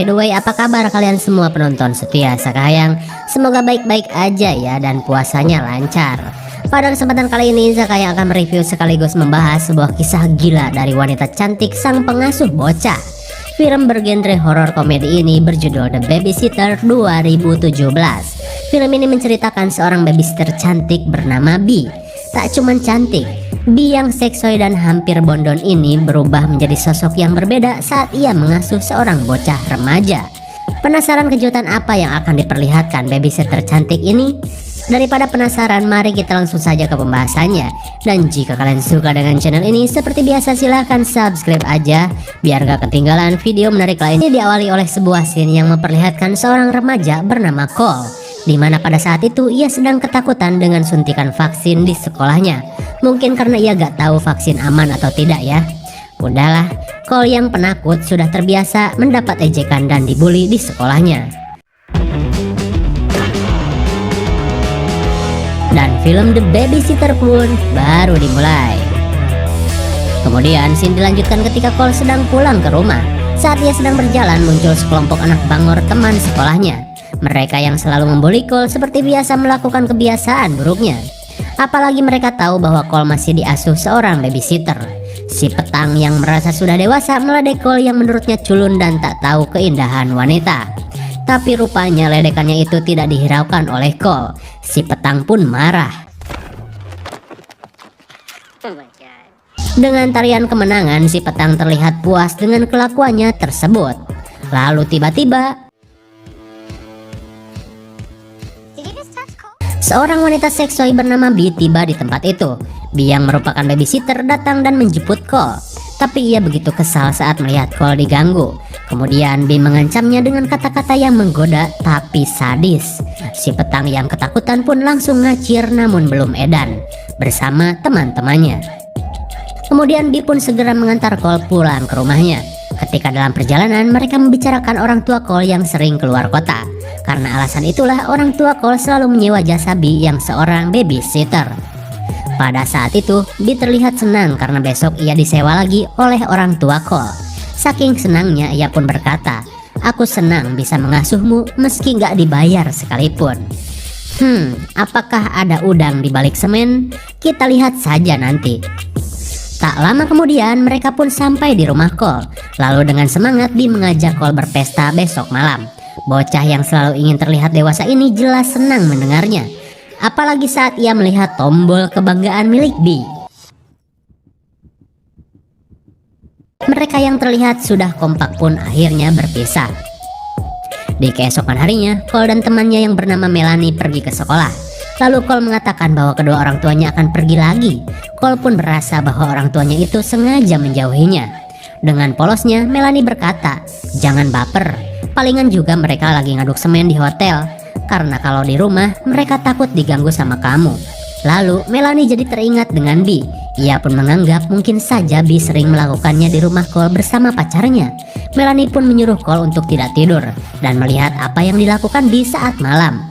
By the way, apa kabar kalian semua penonton setia Zakahayang? Semoga baik-baik aja ya dan puasanya lancar. Pada kesempatan kali ini Zakahayang akan mereview sekaligus membahas sebuah kisah gila dari wanita cantik sang pengasuh bocah. Film bergenre horor komedi ini berjudul The Babysitter 2017. Film ini menceritakan seorang babysitter cantik bernama Bee. Tak cuman cantik, Bee yang seksoi dan hampir bondon ini berubah menjadi sosok yang berbeda saat ia mengasuh seorang bocah remaja. Penasaran kejutan apa yang akan diperlihatkan babysitter cantik ini? Daripada penasaran, mari kita langsung saja ke pembahasannya. Dan jika kalian suka dengan channel ini, seperti biasa silahkan subscribe aja biar gak ketinggalan video menarik lainnya. Diawali oleh sebuah scene yang memperlihatkan seorang remaja bernama Cole, di mana pada saat itu ia sedang ketakutan dengan suntikan vaksin di sekolahnya. Mungkin karena ia gak tahu vaksin aman atau tidak ya. Udahlah, Cole yang penakut sudah terbiasa mendapat ejekan dan dibully di sekolahnya. Dan film The Babysitter pun baru dimulai. Kemudian scene dilanjutkan ketika Cole sedang pulang ke rumah. Saat ia sedang berjalan, muncul sekelompok anak bangor teman sekolahnya. Mereka yang selalu membuli Cole seperti biasa melakukan kebiasaan buruknya. Apalagi mereka tahu bahwa Cole masih diasuh seorang babysitter. Si petang yang merasa sudah dewasa meledek Cole yang menurutnya culun dan tak tahu keindahan wanita. Tapi rupanya ledekannya itu tidak dihiraukan oleh Cole. Si petang pun marah. Dengan tarian kemenangan, si petang terlihat puas dengan kelakuannya tersebut. Lalu tiba-tiba seorang wanita seksoi bernama Bee tiba di tempat itu. Bee yang merupakan babysitter datang dan menjemput Cole. Tapi ia begitu kesal saat melihat Cole diganggu. Kemudian Bee mengancamnya dengan kata-kata yang menggoda tapi sadis. Si petang yang ketakutan pun langsung ngacir namun belum edan bersama teman-temannya. Kemudian Bee pun segera mengantar Cole pulang ke rumahnya. Ketika dalam perjalanan mereka membicarakan orang tua Cole yang sering keluar kota. Karena alasan itulah orang tua Cole selalu menyewa jasa Bee yang seorang babysitter. Pada saat itu Bee terlihat senang karena besok ia disewa lagi oleh orang tua Cole. Saking senangnya ia pun berkata, "Aku senang bisa mengasuhmu meski gak dibayar sekalipun." Apakah ada udang di balik semen? Kita lihat saja nanti. Tak lama kemudian mereka pun sampai di rumah Cole. Lalu dengan semangat Bee mengajak Cole berpesta besok malam. Bocah yang selalu ingin terlihat dewasa ini jelas senang mendengarnya. Apalagi saat ia melihat tombol kebanggaan milik Bee. Mereka yang terlihat sudah kompak pun akhirnya berpisah. Di keesokan harinya, Cole dan temannya yang bernama Melanie pergi ke sekolah. Lalu Cole mengatakan bahwa kedua orang tuanya akan pergi lagi. Cole pun merasa bahwa orang tuanya itu sengaja menjauhinya. Dengan polosnya, Melanie berkata, "Jangan baper, palingan juga mereka lagi ngaduk semen di hotel. Karena kalau di rumah, mereka takut diganggu sama kamu." Lalu Melanie jadi teringat dengan Bee. Ia pun menganggap mungkin saja Bee sering melakukannya di rumah Cole bersama pacarnya. Melanie pun menyuruh Cole untuk tidak tidur dan melihat apa yang dilakukan Bee saat malam.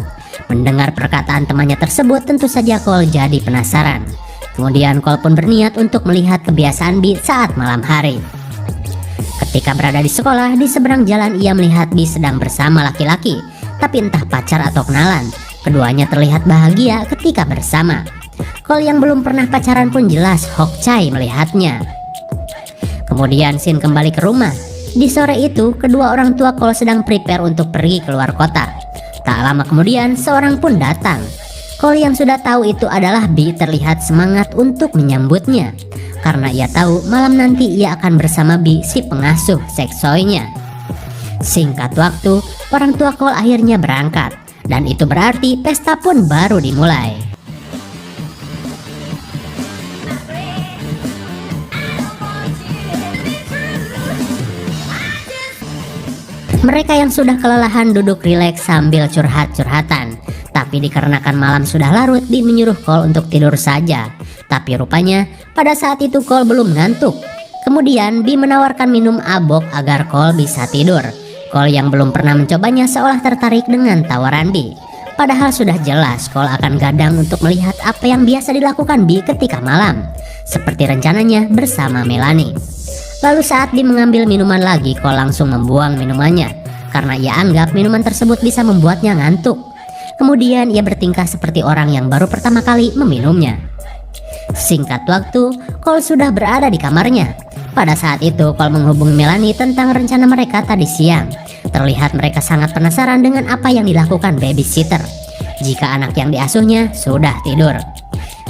Mendengar perkataan temannya tersebut, tentu saja Cole jadi penasaran. Kemudian Cole pun berniat untuk melihat kebiasaan Bee saat malam hari. Ketika berada di sekolah, di seberang jalan ia melihat Bee sedang bersama laki-laki. Tapi entah pacar atau kenalan, keduanya terlihat bahagia ketika bersama. Cole yang belum pernah pacaran pun jelas hokcai melihatnya. Kemudian scene kembali ke rumah. Di sore itu, kedua orang tua Cole sedang prepare untuk pergi keluar kota. Tak lama kemudian, seorang pun datang. Cole yang sudah tahu itu adalah Bee terlihat semangat untuk menyambutnya. Karena ia tahu malam nanti ia akan bersama Bee, si pengasuh seksoinya. Singkat waktu, orang tua Cole akhirnya berangkat. Dan itu berarti pesta pun baru dimulai. Mereka yang sudah kelelahan duduk rileks sambil curhat-curhatan. Tapi dikarenakan malam sudah larut, Bee menyuruh Cole untuk tidur saja. Tapi rupanya pada saat itu Cole belum ngantuk. Kemudian Bee menawarkan minum abok agar Cole bisa tidur. Cole yang belum pernah mencobanya seolah tertarik dengan tawaran Bee. Padahal sudah jelas Cole akan gadang untuk melihat apa yang biasa dilakukan Bee ketika malam. Seperti rencananya bersama Melanie. Lalu saat Bee mengambil minuman lagi, Cole langsung membuang minumannya. karena ia anggap minuman tersebut bisa membuatnya ngantuk. Kemudian ia bertingkah seperti orang yang baru pertama kali meminumnya. Singkat waktu, Cole sudah berada di kamarnya. Pada saat itu Cole menghubungi Melanie tentang rencana mereka tadi siang. Terlihat mereka sangat penasaran dengan apa yang dilakukan babysitter jika anak yang diasuhnya sudah tidur.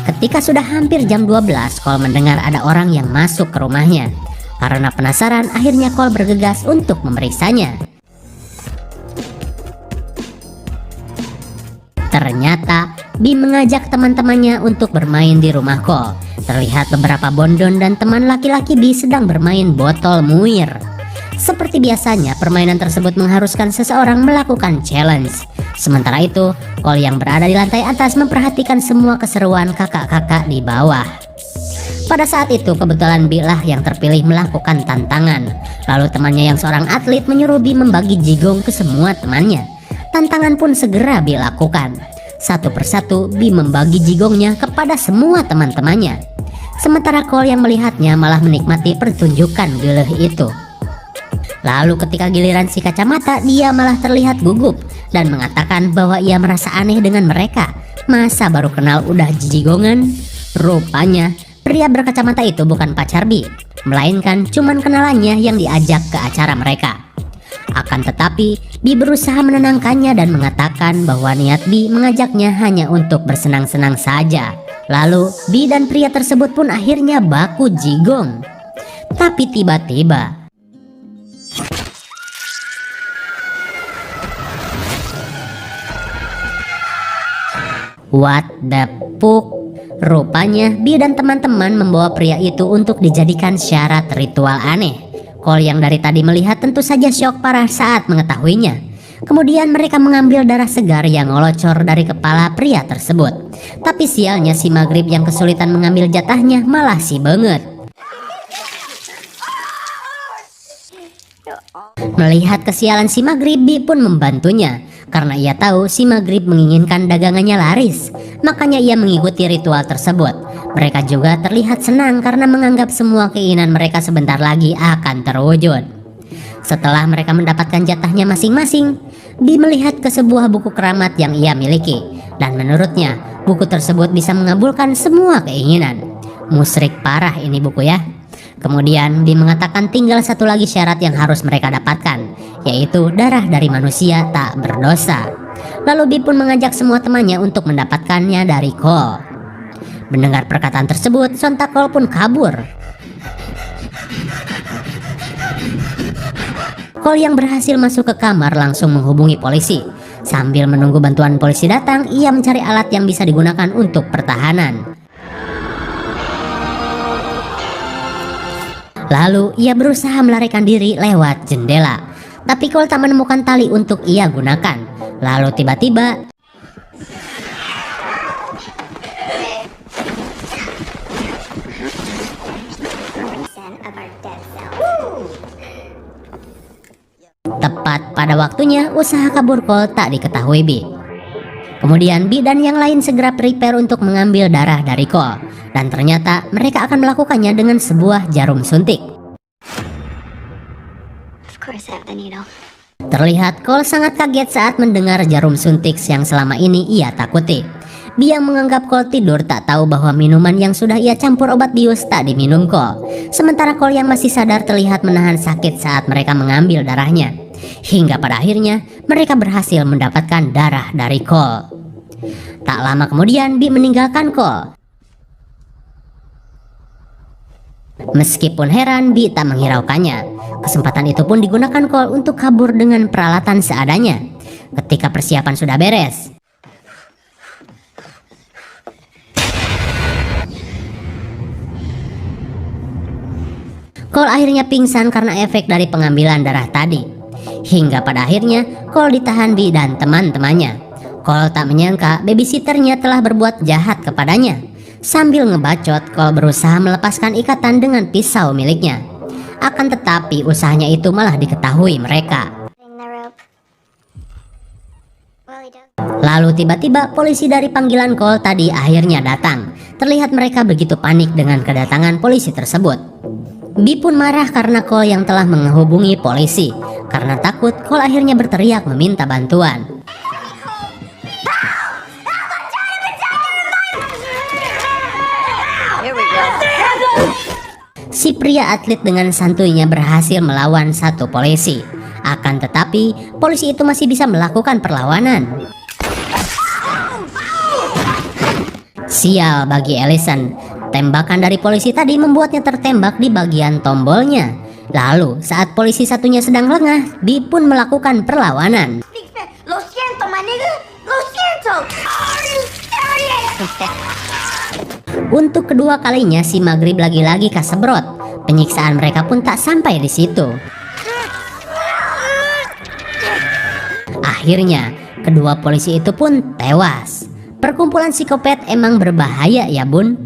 Ketika sudah hampir jam 12, Cole mendengar ada orang yang masuk ke rumahnya. Karena penasaran, akhirnya Cole bergegas untuk memeriksanya. Ternyata Bee mengajak teman-temannya untuk bermain di rumah Cole. Terlihat beberapa bondon dan teman laki-laki Bee sedang bermain botol muir. Seperti biasanya, permainan tersebut mengharuskan seseorang melakukan challenge. Sementara itu, Cole yang berada di lantai atas memperhatikan semua keseruan kakak-kakak di bawah. Pada saat itu kebetulan Bee lah yang terpilih melakukan tantangan. Lalu temannya yang seorang atlet menyuruh Bee membagi jigong ke semua temannya. Tantangan pun segera Bee lakukan. Satu persatu Bee membagi jigongnya kepada semua teman-temannya. Sementara Cole yang melihatnya malah menikmati pertunjukan geleh itu. Lalu ketika giliran si kacamata, dia malah terlihat gugup dan mengatakan bahwa ia merasa aneh dengan mereka. Masa baru kenal udah jigongan? Rupanya pria berkacamata itu bukan pacar Bee, melainkan cuman kenalannya yang diajak ke acara mereka. Akan tetapi, Bee berusaha menenangkannya dan mengatakan bahwa niat Bee mengajaknya hanya untuk bersenang-senang saja. Lalu, Bee dan pria tersebut pun akhirnya baku jigong. Tapi tiba-tiba, what the fuck? Rupanya Bee dan teman-teman membawa pria itu untuk dijadikan syarat ritual aneh. Cole yang dari tadi melihat tentu saja syok parah saat mengetahuinya. Kemudian mereka mengambil darah segar yang ngelocor dari kepala pria tersebut. Tapi sialnya si Maghrib yang kesulitan mengambil jatahnya malah si banget. Melihat kesialan si Maghrib, Bee pun membantunya. Karena ia tahu si Maghrib menginginkan dagangannya laris. Makanya ia mengikuti ritual tersebut. Mereka juga terlihat senang karena menganggap semua keinginan mereka sebentar lagi akan terwujud. Setelah mereka mendapatkan jatahnya masing-masing, Bee melihat ke sebuah buku keramat yang ia miliki. Dan menurutnya, buku tersebut bisa mengabulkan semua keinginan. Musyrik parah ini buku ya. Kemudian Bee mengatakan tinggal satu lagi syarat yang harus mereka dapatkan, yaitu darah dari manusia tak berdosa. Lalu Bee pun mengajak semua temannya untuk mendapatkannya dari Cole. Mendengar perkataan tersebut, sontak Cole pun kabur. Cole yang berhasil masuk ke kamar langsung menghubungi polisi. Sambil menunggu bantuan polisi datang, ia mencari alat yang bisa digunakan untuk pertahanan. Lalu ia berusaha melarikan diri lewat jendela. Tapi Cole tak menemukan tali untuk ia gunakan. Lalu tiba-tiba tepat pada waktunya usaha kabur Cole tak diketahui Bee. Kemudian Bee dan yang lain segera prepare untuk mengambil darah dari Cole. Dan ternyata mereka akan melakukannya dengan sebuah jarum suntik. Terlihat Cole sangat kaget saat mendengar jarum suntik yang selama ini ia takuti. Bee yang menganggap Cole tidur tak tahu bahwa minuman yang sudah ia campur obat bius tak diminum Cole. Sementara Cole yang masih sadar terlihat menahan sakit saat mereka mengambil darahnya. Hingga pada akhirnya mereka berhasil mendapatkan darah dari Cole. Tak lama kemudian Bee meninggalkan Cole. Meskipun heran, Bee tak menghiraukannya. Kesempatan itu pun digunakan Cole untuk kabur dengan peralatan seadanya. Ketika persiapan sudah beres, Cole akhirnya pingsan karena efek dari pengambilan darah tadi. Hingga pada akhirnya Cole ditahan Bee dan teman-temannya. Cole tak menyangka babysitternya telah berbuat jahat kepadanya. Sambil ngebacot, Cole berusaha melepaskan ikatan dengan pisau miliknya. Akan tetapi usahanya itu malah diketahui mereka. Lalu tiba-tiba polisi dari panggilan Cole tadi akhirnya datang. Terlihat mereka begitu panik dengan kedatangan polisi tersebut. Bee pun marah karena Cole yang telah menghubungi polisi. Karena takut, Cole akhirnya berteriak meminta bantuan. Si pria atlet dengan santuinya berhasil melawan satu polisi. Akan tetapi, polisi itu masih bisa melakukan perlawanan. Sial bagi Allison, tembakan dari polisi tadi membuatnya tertembak di bagian tombolnya. Lalu, saat polisi satunya sedang lengah, Bi pun melakukan perlawanan. Lo siento, my nigga. Lo siento. Untuk kedua kalinya si Maghrib lagi-lagi kasebrot. Penyiksaan mereka pun tak sampai di situ. Akhirnya, kedua polisi itu pun tewas. Perkumpulan psikopat emang berbahaya ya bun.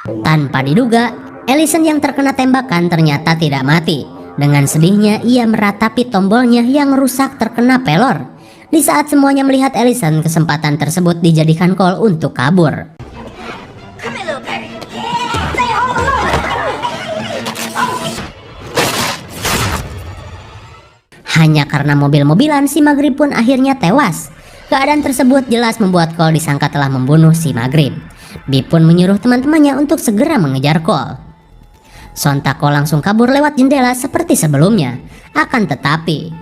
Tanpa diduga, Allison yang terkena tembakan ternyata tidak mati. Dengan sedihnya ia meratapi tombolnya yang rusak terkena pelor. Di saat semuanya melihat Allison, kesempatan tersebut dijadikan Cole untuk kabur. Hanya karena mobil-mobilan, si Maghrib pun akhirnya tewas. Keadaan tersebut jelas membuat Cole disangka telah membunuh si Maghrib. Bi pun menyuruh teman-temannya untuk segera mengejar Cole. Sontak Cole langsung kabur lewat jendela seperti sebelumnya. Akan tetapi,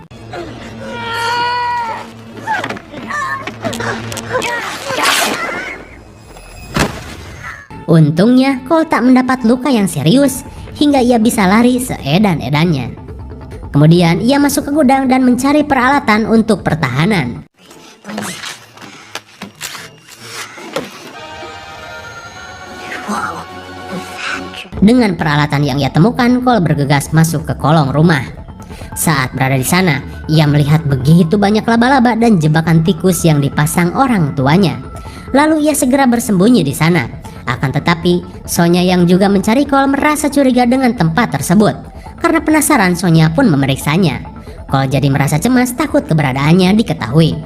untungnya Cole tak mendapat luka yang serius hingga ia bisa lari seedan-edannya. Kemudian ia masuk ke gudang dan mencari peralatan untuk pertahanan. Dengan peralatan yang ia temukan, Cole bergegas masuk ke kolong rumah. Saat berada di sana, ia melihat begitu banyak laba-laba dan jebakan tikus yang dipasang orang tuanya. Lalu ia segera bersembunyi di sana. Akan tetapi, Sonya yang juga mencari Cole merasa curiga dengan tempat tersebut. Karena penasaran, Sonya pun memeriksanya. Cole jadi merasa cemas takut keberadaannya diketahui.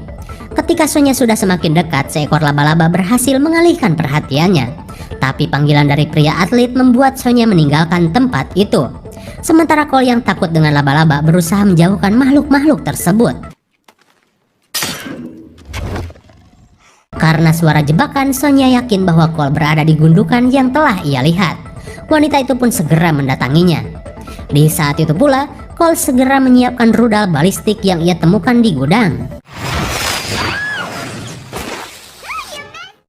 Ketika Sonya sudah semakin dekat, seekor laba-laba berhasil mengalihkan perhatiannya. Tapi panggilan dari pria atlet membuat Sonya meninggalkan tempat itu. Sementara Cole yang takut dengan laba-laba berusaha menjauhkan makhluk-makhluk tersebut. Karena suara jebakan, Sonya yakin bahwa Cole berada di gundukan yang telah ia lihat. Wanita itu pun segera mendatanginya. Di saat itu pula, Cole segera menyiapkan rudal balistik yang ia temukan di gudang.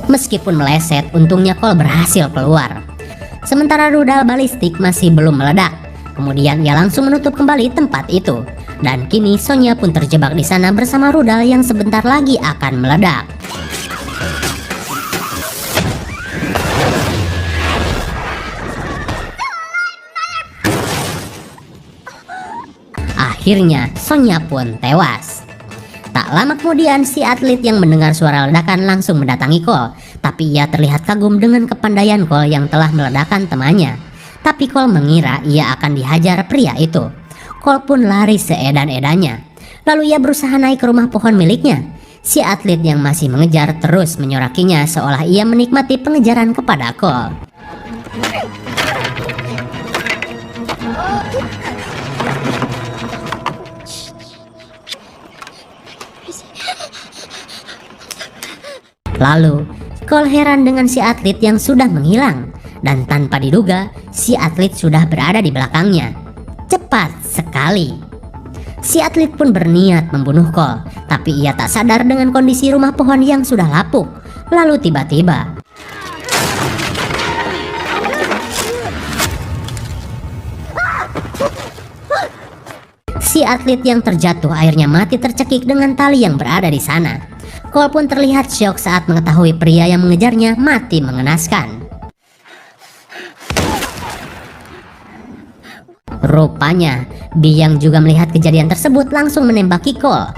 Meskipun meleset, untungnya Cole berhasil keluar. Sementara rudal balistik masih belum meledak. Kemudian ia langsung menutup kembali tempat itu. Dan kini Sonya pun terjebak di sana bersama rudal yang sebentar lagi akan meledak. Akhirnya Sonya pun tewas. Tak lama kemudian si atlet yang mendengar suara ledakan langsung mendatangi Cole. Tapi ia terlihat kagum dengan kepandaian Cole yang telah meledakkan temannya. Tapi Cole mengira ia akan dihajar pria itu. Cole pun lari seedan-edannya. Lalu ia berusaha naik ke rumah pohon miliknya. Si atlet yang masih mengejar terus menyorakinya seolah ia menikmati pengejaran kepada Cole. Lalu, Cole heran dengan si atlet yang sudah menghilang. Dan tanpa diduga, si atlet sudah berada di belakangnya. Cepat sekali. Si atlet pun berniat membunuh Cole. Tapi ia tak sadar dengan kondisi rumah pohon yang sudah lapuk. Lalu tiba-tiba, si atlet yang terjatuh akhirnya mati tercekik dengan tali yang berada di sana. Cole pun terlihat syok saat mengetahui pria yang mengejarnya mati mengenaskan. Rupanya, Bi yang juga melihat kejadian tersebut langsung menembaki Cole.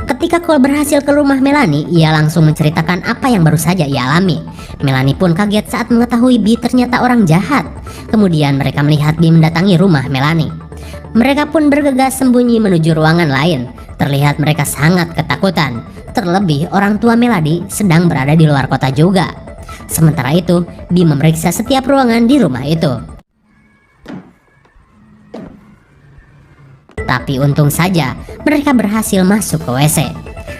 Ketika Cole berhasil ke rumah Melanie, ia langsung menceritakan apa yang baru saja ia alami. Melanie pun kaget saat mengetahui Bi ternyata orang jahat. Kemudian mereka melihat Bi mendatangi rumah Melanie. Mereka pun bergegas sembunyi menuju ruangan lain. Terlihat mereka sangat ketakutan, terlebih orang tua Melody sedang berada di luar kota juga. Sementara itu, Bee memeriksa setiap ruangan di rumah itu. Tapi untung saja mereka berhasil masuk ke WC.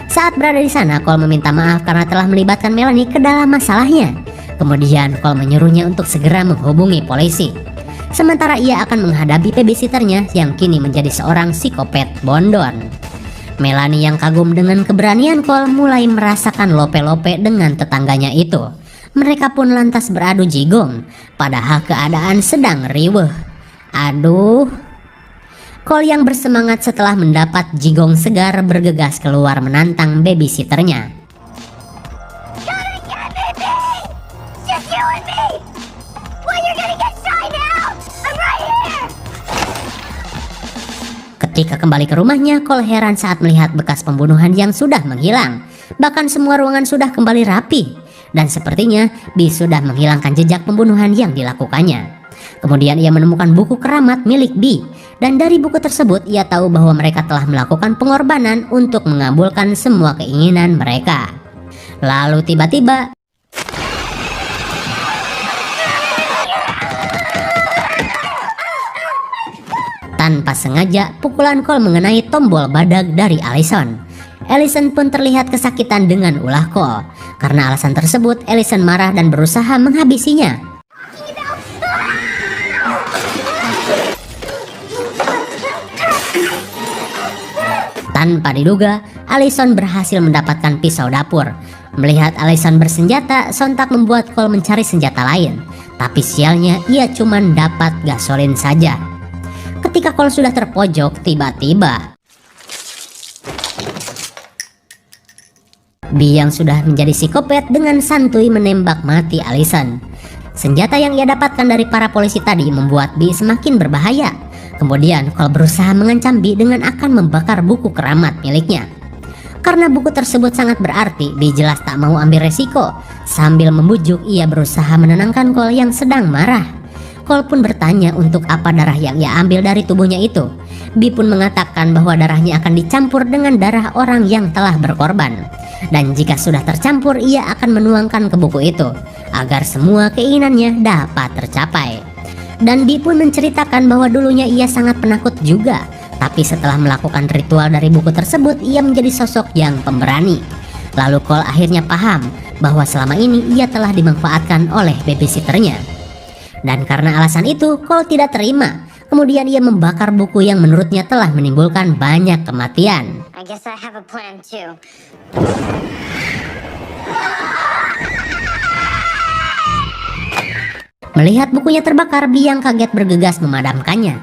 Saat berada di sana, Cole meminta maaf karena telah melibatkan Melanie ke dalam masalahnya. Kemudian Cole menyuruhnya untuk segera menghubungi polisi. Sementara ia akan menghadapi babysitternya yang kini menjadi seorang psikopat bondon. Melanie yang kagum dengan keberanian Cole mulai merasakan lope-lope dengan tetangganya itu. Mereka pun lantas beradu jigong, padahal keadaan sedang riweuh. Aduh. Cole yang bersemangat setelah mendapat jigong segar bergegas keluar menantang babysitternya. Just you and me! Well, you're gonna get shy now! I'm right here! Ketika kembali ke rumahnya, Cole heran saat melihat bekas pembunuhan yang sudah menghilang. Bahkan semua ruangan sudah kembali rapi. Dan sepertinya Bee sudah menghilangkan jejak pembunuhan yang dilakukannya. Kemudian ia menemukan buku keramat milik Bee. Dan dari buku tersebut ia tahu bahwa mereka telah melakukan pengorbanan untuk mengabulkan semua keinginan mereka. Lalu tiba-tiba tanpa sengaja, pukulan Cole mengenai tombol badag dari Allison. Allison pun terlihat kesakitan dengan ulah Cole. Karena alasan tersebut, Allison marah dan berusaha menghabisinya. Tanpa diduga, Allison berhasil mendapatkan pisau dapur. Melihat Allison bersenjata, sontak membuat Cole mencari senjata lain. Tapi sialnya, ia cuma dapat gasolin saja. Ketika Cole sudah terpojok, tiba-tiba Bee yang sudah menjadi psikopat dengan santuy menembak mati Allison. Senjata yang ia dapatkan dari para polisi tadi membuat Bee semakin berbahaya. Kemudian Cole berusaha mengancam Bee dengan akan membakar buku keramat miliknya. Karena buku tersebut sangat berarti, Bee jelas tak mau ambil resiko. Sambil membujuk, ia berusaha menenangkan Cole yang sedang marah. Cole pun bertanya untuk apa darah yang ia ambil dari tubuhnya itu. Bee pun mengatakan bahwa darahnya akan dicampur dengan darah orang yang telah berkorban. Dan jika sudah tercampur, ia akan menuangkan ke buku itu agar semua keinginannya dapat tercapai. Dan Bee pun menceritakan bahwa dulunya ia sangat penakut juga. Tapi setelah melakukan ritual dari buku tersebut, ia menjadi sosok yang pemberani. Lalu Cole akhirnya paham bahwa selama ini ia telah dimanfaatkan oleh babysitternya. Dan karena alasan itu, Cole tidak terima. Kemudian ia membakar buku yang menurutnya telah menimbulkan banyak kematian. I guess I have a plan too. Melihat bukunya terbakar, Bee yang kaget bergegas memadamkannya.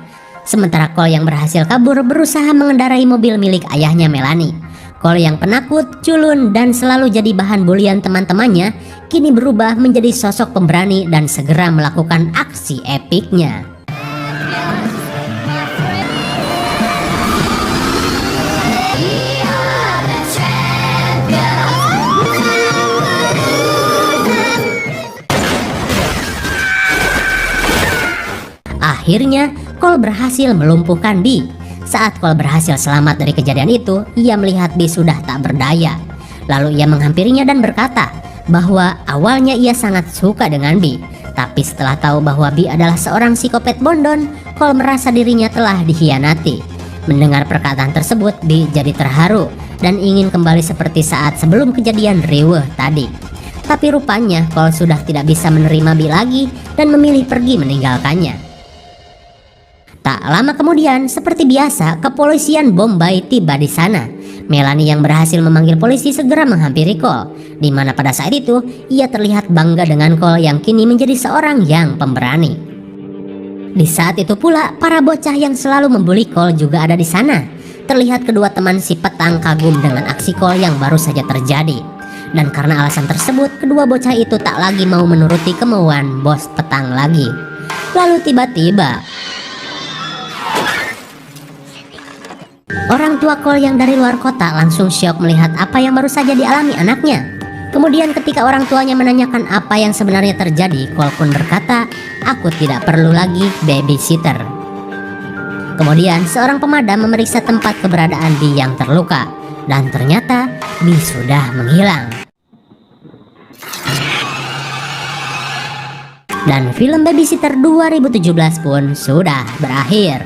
Sementara Cole yang berhasil kabur berusaha mengendarai mobil milik ayahnya Melanie. Cole yang penakut, culun, dan selalu jadi bahan bulian teman-temannya kini berubah menjadi sosok pemberani dan segera melakukan aksi epiknya. Akhirnya, Cole berhasil melumpuhkan Bee. Saat Cole berhasil selamat dari kejadian itu, ia melihat Bee sudah tak berdaya. Lalu ia menghampirinya dan berkata bahwa awalnya ia sangat suka dengan Bee. Tapi setelah tahu bahwa Bee adalah seorang psikopat bondon, Cole merasa dirinya telah dikhianati. Mendengar perkataan tersebut, Bee jadi terharu dan ingin kembali seperti saat sebelum kejadian riweuh tadi. Tapi rupanya Cole sudah tidak bisa menerima Bee lagi dan memilih pergi meninggalkannya. Tak lama kemudian, seperti biasa, kepolisian Bombay tiba di sana. Melanie yang berhasil memanggil polisi segera menghampiri Cole, di mana pada saat itu ia terlihat bangga dengan Cole yang kini menjadi seorang yang pemberani. Di saat itu pula, para bocah yang selalu membuli Cole juga ada di sana. Terlihat kedua teman si petang kagum dengan aksi Cole yang baru saja terjadi. Dan karena alasan tersebut, kedua bocah itu tak lagi mau menuruti kemauan bos petang lagi. Lalu tiba-tiba orang tua Cole yang dari luar kota langsung syok melihat apa yang baru saja dialami anaknya. Kemudian ketika orang tuanya menanyakan apa yang sebenarnya terjadi, Cole pun berkata, "Aku tidak perlu lagi babysitter." Kemudian seorang pemadam memeriksa tempat keberadaan Bi yang terluka, dan ternyata Bi sudah menghilang. Dan film Babysitter 2017 pun sudah berakhir.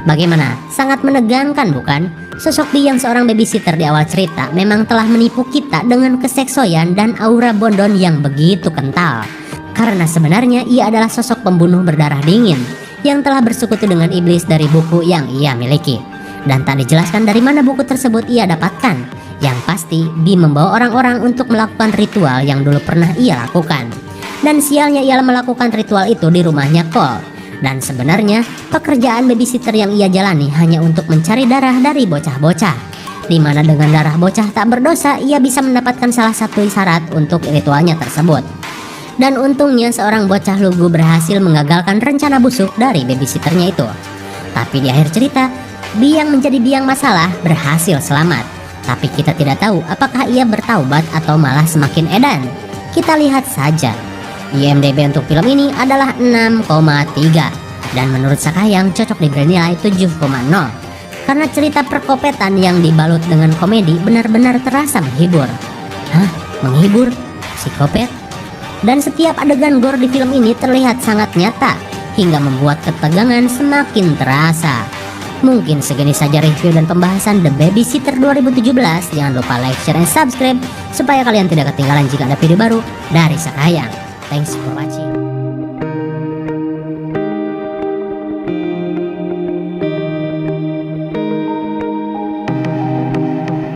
Bagaimana? Sangat menegangkan bukan? Sosok Bi yang seorang babysitter di awal cerita memang telah menipu kita dengan keseksoyan dan aura Bondon yang begitu kental. Karena sebenarnya ia adalah sosok pembunuh berdarah dingin yang telah bersekutu dengan iblis dari buku yang ia miliki. Dan tak dijelaskan dari mana buku tersebut ia dapatkan. Yang pasti Bi membawa orang-orang untuk melakukan ritual yang dulu pernah ia lakukan. Dan sialnya ia melakukan ritual itu di rumahnya Cole. Dan sebenarnya pekerjaan babysitter yang ia jalani hanya untuk mencari darah dari bocah-bocah, dimana dengan darah bocah tak berdosa ia bisa mendapatkan salah satu syarat untuk ritualnya tersebut. Dan untungnya seorang bocah lugu berhasil mengagalkan rencana busuk dari babysitternya itu. Tapi di akhir cerita, Bi yang menjadi biang masalah berhasil selamat. Tapi kita tidak tahu apakah ia bertaubat atau malah semakin edan. Kita lihat saja. IMDb untuk film ini adalah 6,3 dan menurut Sakayang cocok diberi nilai 7,0 karena cerita perkopetan yang dibalut dengan komedi benar-benar terasa menghibur. Hah? Menghibur? Psikopet? Dan setiap adegan gore di film ini terlihat sangat nyata hingga membuat ketegangan semakin terasa. Mungkin segini saja review dan pembahasan The Babysitter 2017. Jangan lupa like, share, dan subscribe supaya kalian tidak ketinggalan jika ada video baru dari Sakayang. Thanks for watching.